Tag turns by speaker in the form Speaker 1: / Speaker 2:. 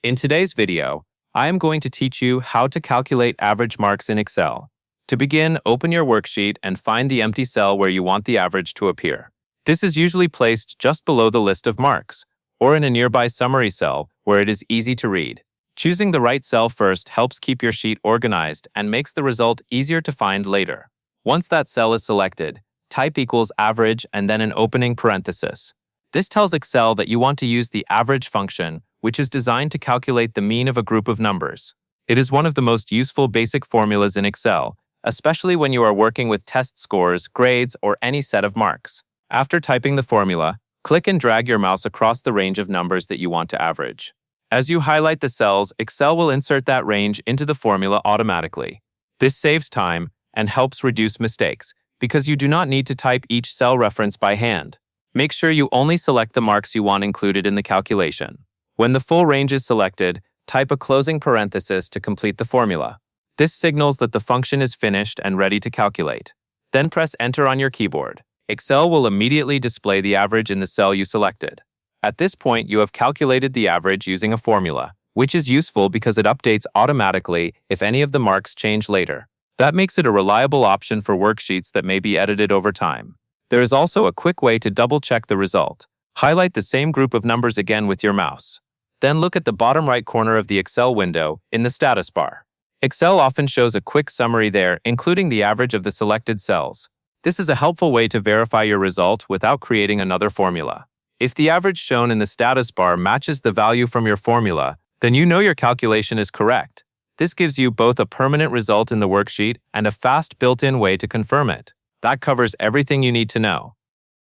Speaker 1: In today's video, I am going to teach you how to calculate average marks in Excel. To begin, open your worksheet and find the empty cell where you want the average to appear. This is usually placed just below the list of marks, or in a nearby summary cell where it is easy to read. Choosing the right cell first helps keep your sheet organized and makes the result easier to find later. Once that cell is selected, type equals average and then an opening parenthesis. This tells Excel that you want to use the average function, which is designed to calculate the mean of a group of numbers. It is one of the most useful basic formulas in Excel, especially when you are working with test scores, grades, or any set of marks. After typing the formula, click and drag your mouse across the range of numbers that you want to average. As you highlight the cells, Excel will insert that range into the formula automatically. This saves time and helps reduce mistakes, because you do not need to type each cell reference by hand. Make sure you only select the marks you want included in the calculation. When the full range is selected, type a closing parenthesis to complete the formula. This signals that the function is finished and ready to calculate. Then press Enter on your keyboard. Excel will immediately display the average in the cell you selected. At this point, you have calculated the average using a formula, which is useful because it updates automatically if any of the marks change later. That makes it a reliable option for worksheets that may be edited over time. There is also a quick way to double-check the result. Highlight the same group of numbers again with your mouse. Then look at the bottom right corner of the Excel window in the status bar. Excel often shows a quick summary there, including the average of the selected cells. This is a helpful way to verify your result without creating another formula. If the average shown in the status bar matches the value from your formula, then you know your calculation is correct. This gives you both a permanent result in the worksheet and a fast built-in way to confirm it. That covers everything you need to know.